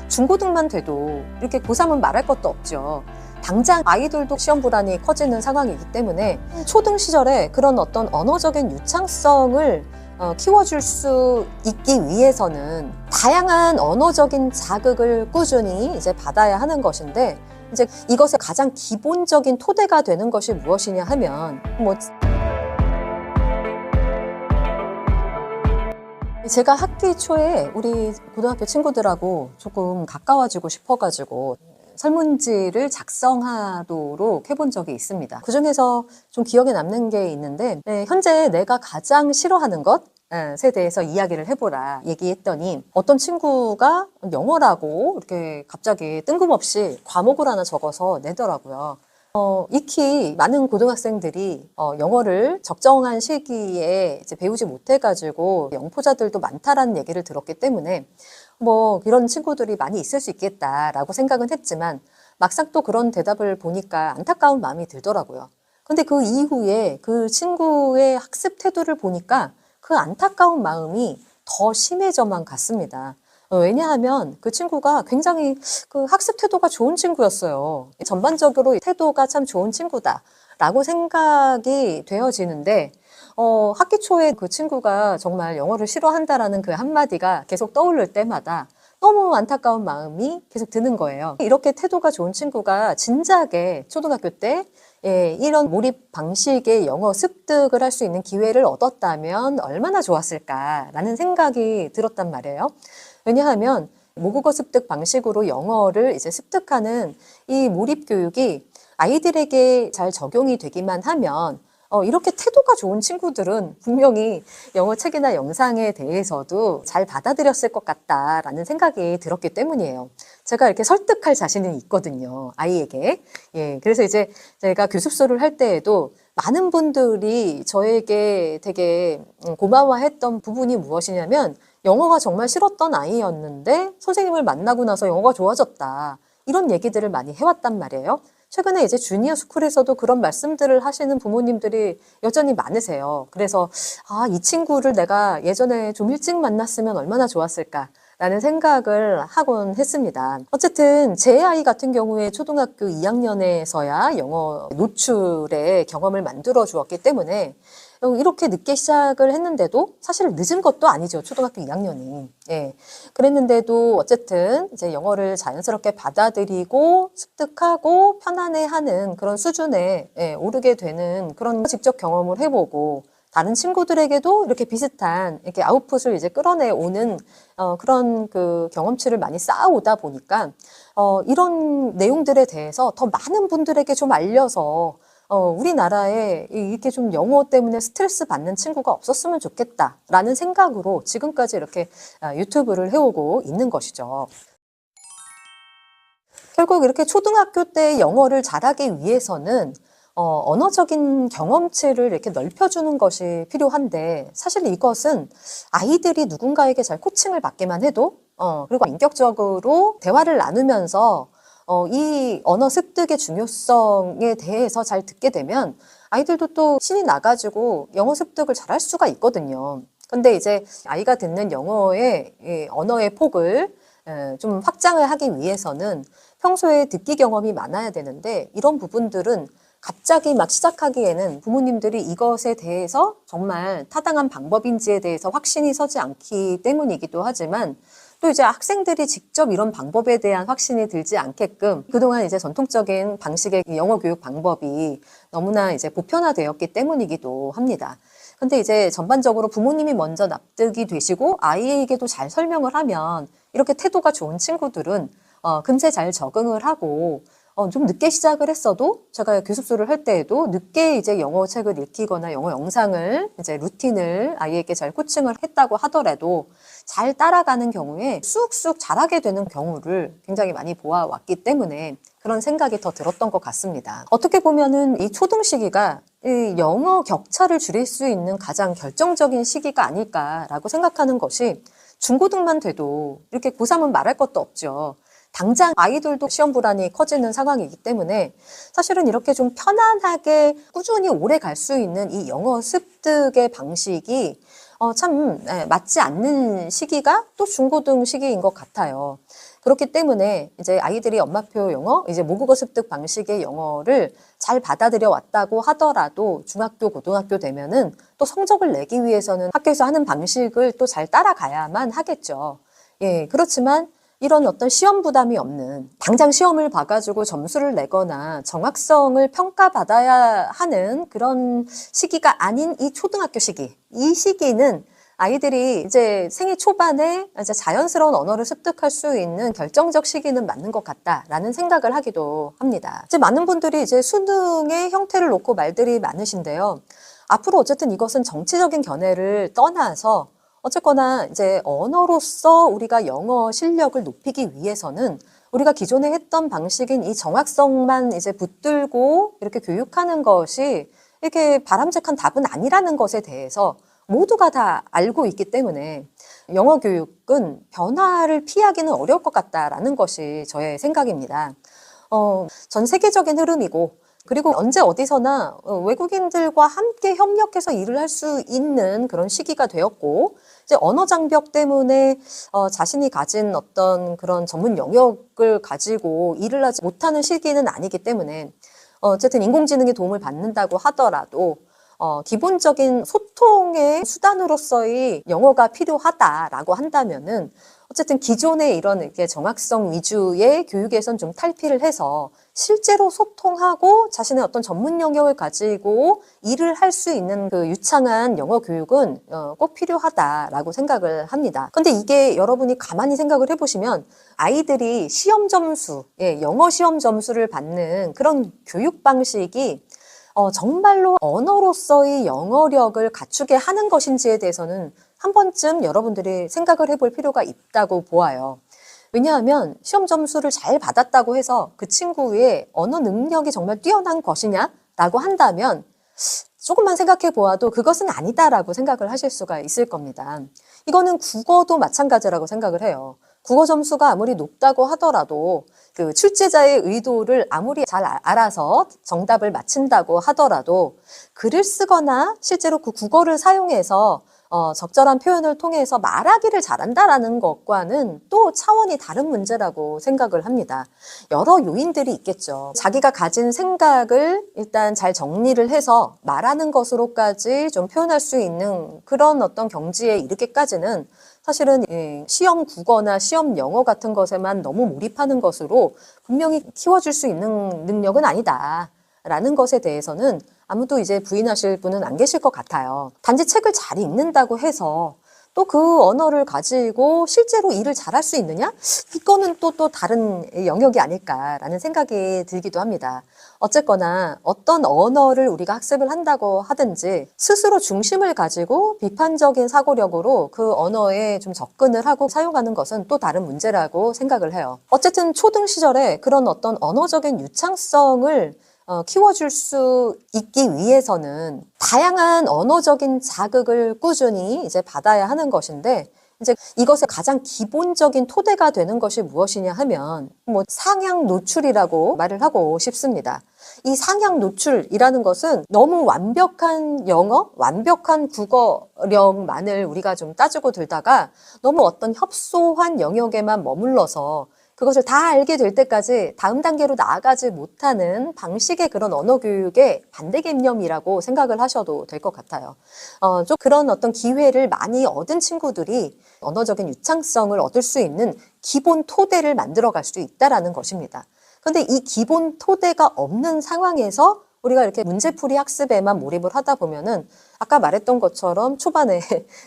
중고등만 돼도 이렇게 고3은 말할 것도 없죠. 당장 아이들도 시험 불안이 커지는 상황이기 때문에 초등 시절에 그런 어떤 언어적인 유창성을 키워줄 수 있기 위해서는 다양한 언어적인 자극을 꾸준히 이제 받아야 하는 것인데, 이제 이것의 가장 기본적인 토대가 되는 것이 무엇이냐 하면 제가 학기 초에 우리 고등학교 친구들하고 조금 가까워지고 싶어가지고 설문지를 작성하도록 해본 적이 있습니다. 그중에서 좀 기억에 남는 게 있는데, 현재 내가 가장 싫어하는 것에 대해서 이야기를 해보라 얘기했더니, 어떤 친구가 영어라고 이렇게 갑자기 뜬금없이 과목을 하나 적어서 내더라고요. 익히 많은 고등학생들이 영어를 적정한 시기에 이제 배우지 못해가지고 영포자들도 많다라는 얘기를 들었기 때문에 이런 친구들이 많이 있을 수 있겠다라고 생각은 했지만, 막상 또 그런 대답을 보니까 안타까운 마음이 들더라고요. 근데 그 이후에 그 친구의 학습 태도를 보니까 그 안타까운 마음이 더 심해져만 갔습니다. 왜냐하면 그 친구가 굉장히 그 학습 태도가 좋은 친구였어요. 전반적으로 태도가 참 좋은 친구다라고 생각이 되어지는데, 학기 초에 그 친구가 정말 영어를 싫어한다라는 그 한마디가 계속 떠오를 때마다 너무 안타까운 마음이 계속 드는 거예요. 이렇게 태도가 좋은 친구가 진작에 초등학교 때 이런 몰입 방식의 영어 습득을 할 수 있는 기회를 얻었다면 얼마나 좋았을까라는 생각이 들었단 말이에요. 왜냐하면 모국어 습득 방식으로 영어를 이제 습득하는 이 몰입 교육이 아이들에게 잘 적용이 되기만 하면 이렇게 태도가 좋은 친구들은 분명히 영어 책이나 영상에 대해서도 잘 받아들였을 것 같다라는 생각이 들었기 때문이에요. 제가 이렇게 설득할 자신은 있거든요, 아이에게. 그래서 이제 제가 교습소를 할 때에도 많은 분들이 저에게 되게 고마워했던 부분이 무엇이냐면, 영어가 정말 싫었던 아이였는데 선생님을 만나고 나서 영어가 좋아졌다, 이런 얘기들을 많이 해왔단 말이에요. 최근에 이제 주니어 스쿨에서도 그런 말씀들을 하시는 부모님들이 여전히 많으세요. 그래서 이 친구를 내가 예전에 좀 일찍 만났으면 얼마나 좋았을까 라는 생각을 하곤 했습니다. 어쨌든 제 아이 같은 경우에 초등학교 2학년에서야 영어 노출의 경험을 만들어 주었기 때문에 이렇게 늦게 시작을 했는데도 사실 늦은 것도 아니죠, 초등학교 2학년이. 그랬는데도 어쨌든 이제 영어를 자연스럽게 받아들이고 습득하고 편안해하는 그런 수준에 오르게 되는 그런 직접 경험을 해보고, 다른 친구들에게도 이렇게 비슷한 이렇게 아웃풋을 이제 끌어내 오는 그런 그 경험치를 많이 쌓아오다 보니까 이런 내용들에 대해서 더 많은 분들에게 좀 알려서 우리나라에 이렇게 좀 영어 때문에 스트레스 받는 친구가 없었으면 좋겠다라는 생각으로 지금까지 이렇게 유튜브를 해오고 있는 것이죠. 결국 이렇게 초등학교 때 영어를 잘하기 위해서는 언어적인 경험치를 이렇게 넓혀주는 것이 필요한데, 사실 이것은 아이들이 누군가에게 잘 코칭을 받기만 해도 그리고 인격적으로 대화를 나누면서 이 언어 습득의 중요성에 대해서 잘 듣게 되면 아이들도 또 신이 나가지고 영어 습득을 잘할 수가 있거든요. 근데 이제 아이가 듣는 영어의 언어의 폭을 좀 확장을 하기 위해서는 평소에 듣기 경험이 많아야 되는데, 이런 부분들은 갑자기 막 시작하기에는 부모님들이 이것에 대해서 정말 타당한 방법인지에 대해서 확신이 서지 않기 때문이기도 하지만, 또 이제 학생들이 직접 이런 방법에 대한 확신이 들지 않게끔 그동안 이제 전통적인 방식의 영어 교육 방법이 너무나 이제 보편화되었기 때문이기도 합니다. 근데 이제 전반적으로 부모님이 먼저 납득이 되시고 아이에게도 잘 설명을 하면 이렇게 태도가 좋은 친구들은 금세 잘 적응을 하고, 좀 늦게 시작을 했어도 제가 교습소를 할 때에도 늦게 이제 영어 책을 읽히거나 영어 영상을 이제 루틴을 아이에게 잘 코칭을 했다고 하더라도 잘 따라가는 경우에 쑥쑥 잘하게 되는 경우를 굉장히 많이 보아왔기 때문에 그런 생각이 더 들었던 것 같습니다. 어떻게 보면은 이 초등 시기가 이 영어 격차를 줄일 수 있는 가장 결정적인 시기가 아닐까라고 생각하는 것이, 중고등만 돼도 이렇게 고3은 말할 것도 없죠. 당장 아이들도 시험 불안이 커지는 상황이기 때문에 사실은 이렇게 좀 편안하게 꾸준히 오래 갈 수 있는 이 영어 습득의 방식이 참 맞지 않는 시기가 또 중고등 시기인 것 같아요. 그렇기 때문에 이제 아이들이 엄마표 영어, 이제 모국어 습득 방식의 영어를 잘 받아들여 왔다고 하더라도 중학교, 고등학교 되면은 또 성적을 내기 위해서는 학교에서 하는 방식을 또 잘 따라가야만 하겠죠. 예, 그렇지만 이런 어떤 시험 부담이 없는, 당장 시험을 봐가지고 점수를 내거나 정확성을 평가받아야 하는 그런 시기가 아닌 이 초등학교 시기, 이 시기는 아이들이 이제 생애 초반에 이제 자연스러운 언어를 습득할 수 있는 결정적 시기는 맞는 것 같다라는 생각을 하기도 합니다. 이제 많은 분들이 이제 수능의 형태를 놓고 말들이 많으신데요. 앞으로 어쨌든 이것은 정치적인 견해를 떠나서 어쨌거나 이제 언어로서 우리가 영어 실력을 높이기 위해서는 우리가 기존에 했던 방식인 이 정확성만 이제 붙들고 이렇게 교육하는 것이 이렇게 바람직한 답은 아니라는 것에 대해서 모두가 다 알고 있기 때문에 영어 교육은 변화를 피하기는 어려울 것 같다라는 것이 저의 생각입니다. 전 세계적인 흐름이고, 그리고 언제 어디서나 외국인들과 함께 협력해서 일을 할 수 있는 그런 시기가 되었고, 이제 언어 장벽 때문에 자신이 가진 어떤 그런 전문 영역을 가지고 일을 하지 못하는 시기는 아니기 때문에 어쨌든 인공지능의 도움을 받는다고 하더라도 기본적인 소통의 수단으로서의 영어가 필요하다라고 한다면은 어쨌든 기존의 이런 이렇게 정확성 위주의 교육에선 좀 탈피를 해서 실제로 소통하고 자신의 어떤 전문 영역을 가지고 일을 할 수 있는 그 유창한 영어 교육은 꼭 필요하다라고 생각을 합니다. 근데 이게 여러분이 가만히 생각을 해보시면 아이들이 시험 점수, 영어 시험 점수를 받는 그런 교육 방식이 정말로 언어로서의 영어력을 갖추게 하는 것인지에 대해서는 한 번쯤 여러분들이 생각을 해볼 필요가 있다고 보아요. 왜냐하면 시험 점수를 잘 받았다고 해서 그 친구의 언어 능력이 정말 뛰어난 것이냐라고 한다면 조금만 생각해 보아도 그것은 아니다라고 생각을 하실 수가 있을 겁니다. 이거는 국어도 마찬가지라고 생각을 해요. 국어 점수가 아무리 높다고 하더라도 그 출제자의 의도를 아무리 잘 알아서 정답을 맞힌다고 하더라도 글을 쓰거나 실제로 그 국어를 사용해서 적절한 표현을 통해서 말하기를 잘한다라는 것과는 또 차원이 다른 문제라고 생각을 합니다. 여러 요인들이 있겠죠. 자기가 가진 생각을 일단 잘 정리를 해서 말하는 것으로까지 좀 표현할 수 있는 그런 어떤 경지에 이르기까지는 사실은 시험 국어나 시험 영어 같은 것에만 너무 몰입하는 것으로 분명히 키워줄 수 있는 능력은 아니다라는 것에 대해서는 아무도 이제 부인하실 분은 안 계실 것 같아요. 단지 책을 잘 읽는다고 해서 또 그 언어를 가지고 실제로 일을 잘할 수 있느냐? 이거는 또 다른 영역이 아닐까라는 생각이 들기도 합니다. 어쨌거나 어떤 언어를 우리가 학습을 한다고 하든지 스스로 중심을 가지고 비판적인 사고력으로 그 언어에 좀 접근을 하고 사용하는 것은 또 다른 문제라고 생각을 해요. 어쨌든 초등 시절에 그런 어떤 언어적인 유창성을 키워줄 수 있기 위해서는 다양한 언어적인 자극을 꾸준히 이제 받아야 하는 것인데, 이제 이것의 가장 기본적인 토대가 되는 것이 무엇이냐 하면 상향 노출이라고 말을 하고 싶습니다. 이 상향 노출이라는 것은 너무 완벽한 영어, 완벽한 국어력만을 우리가 좀 따지고 들다가 너무 어떤 협소한 영역에만 머물러서 그것을 다 알게 될 때까지 다음 단계로 나아가지 못하는 방식의 그런 언어 교육의 반대 개념이라고 생각을 하셔도 될 것 같아요. 좀 그런 어떤 기회를 많이 얻은 친구들이 언어적인 유창성을 얻을 수 있는 기본 토대를 만들어갈 수 있다라는 것입니다. 그런데 이 기본 토대가 없는 상황에서 우리가 이렇게 문제풀이 학습에만 몰입을 하다 보면은 아까 말했던 것처럼 초반에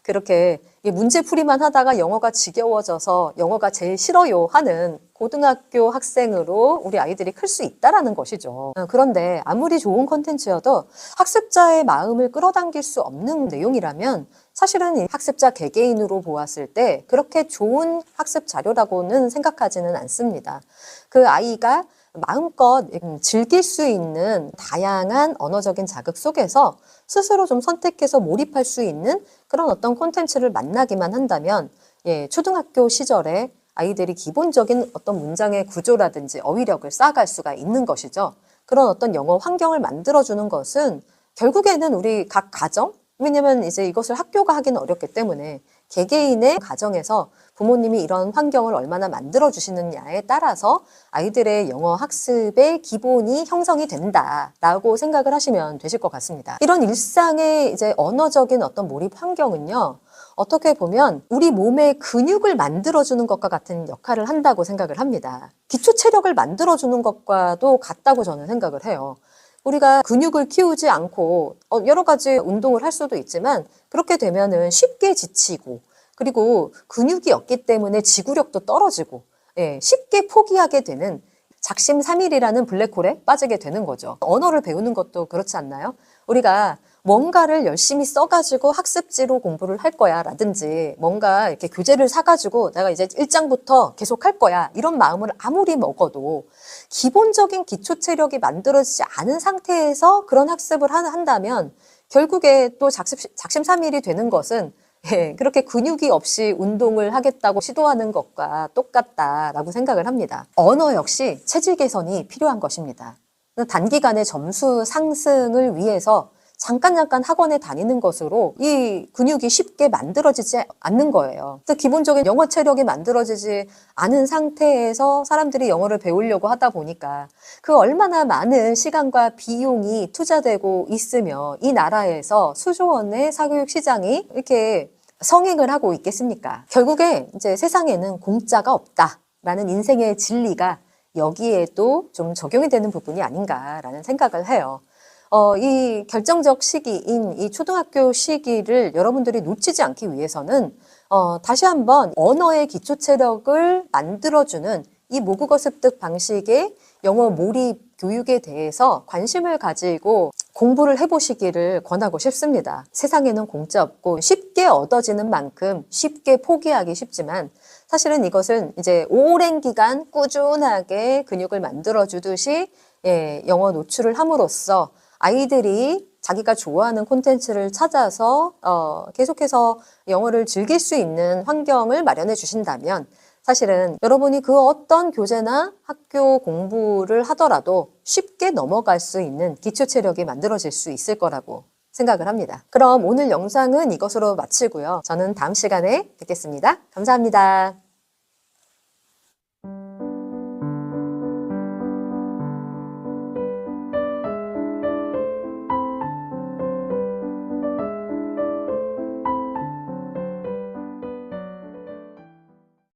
그렇게 문제풀이만 하다가 영어가 지겨워져서 영어가 제일 싫어요 하는 고등학교 학생으로 우리 아이들이 클 수 있다라는 것이죠. 그런데 아무리 좋은 콘텐츠여도 학습자의 마음을 끌어당길 수 없는 내용이라면 사실은 이 학습자 개개인으로 보았을 때 그렇게 좋은 학습 자료라고는 생각하지는 않습니다. 그 아이가 마음껏 즐길 수 있는 다양한 언어적인 자극 속에서 스스로 좀 선택해서 몰입할 수 있는 그런 어떤 콘텐츠를 만나기만 한다면 초등학교 시절에 아이들이 기본적인 어떤 문장의 구조라든지 어휘력을 쌓아갈 수가 있는 것이죠. 그런 어떤 영어 환경을 만들어주는 것은 결국에는 우리 각 가정, 왜냐면 이제 이것을 학교가 하기는 어렵기 때문에 개개인의 가정에서 부모님이 이런 환경을 얼마나 만들어 주시느냐에 따라서 아이들의 영어 학습의 기본이 형성이 된다라고 생각을 하시면 되실 것 같습니다. 이런 일상의 이제 언어적인 어떤 몰입 환경은요, 어떻게 보면 우리 몸의 근육을 만들어주는 것과 같은 역할을 한다고 생각을 합니다. 기초 체력을 만들어주는 것과도 같다고 저는 생각을 해요. 우리가 근육을 키우지 않고 여러 가지 운동을 할 수도 있지만 그렇게 되면은 쉽게 지치고, 그리고 근육이 없기 때문에 지구력도 떨어지고, 쉽게 포기하게 되는 작심삼일이라는 블랙홀에 빠지게 되는 거죠. 언어를 배우는 것도 그렇지 않나요? 우리가 뭔가를 열심히 써가지고 학습지로 공부를 할 거야 라든지, 뭔가 이렇게 교재를 사가지고 내가 이제 1장부터 계속 할 거야, 이런 마음을 아무리 먹어도 기본적인 기초 체력이 만들어지지 않은 상태에서 그런 학습을 한다면 결국에 또 작심삼일이 되는 것은 그렇게 근육이 없이 운동을 하겠다고 시도하는 것과 똑같다라고 생각을 합니다. 언어 역시 체질 개선이 필요한 것입니다. 단기간에 점수 상승을 위해서 잠깐 학원에 다니는 것으로 이 근육이 쉽게 만들어지지 않는 거예요. 기본적인 영어 체력이 만들어지지 않은 상태에서 사람들이 영어를 배우려고 하다 보니까 그 얼마나 많은 시간과 비용이 투자되고 있으며 이 나라에서 수조 원의 사교육 시장이 이렇게 성행을 하고 있겠습니까? 결국에 이제 세상에는 공짜가 없다라는 인생의 진리가 여기에도 좀 적용이 되는 부분이 아닌가라는 생각을 해요. 이 결정적 시기인 이 초등학교 시기를 여러분들이 놓치지 않기 위해서는 다시 한번 언어의 기초 체력을 만들어주는 이 모국어 습득 방식의 영어 몰입 교육에 대해서 관심을 가지고 공부를 해보시기를 권하고 싶습니다. 세상에는 공짜 없고 쉽게 얻어지는 만큼 쉽게 포기하기 쉽지만, 사실은 이것은 이제 오랜 기간 꾸준하게 근육을 만들어주듯이 영어 노출을 함으로써 아이들이 자기가 좋아하는 콘텐츠를 찾아서 계속해서 영어를 즐길 수 있는 환경을 마련해 주신다면, 사실은 여러분이 그 어떤 교재나 학교 공부를 하더라도 쉽게 넘어갈 수 있는 기초 체력이 만들어질 수 있을 거라고 생각을 합니다. 그럼 오늘 영상은 이것으로 마치고요. 저는 다음 시간에 뵙겠습니다. 감사합니다.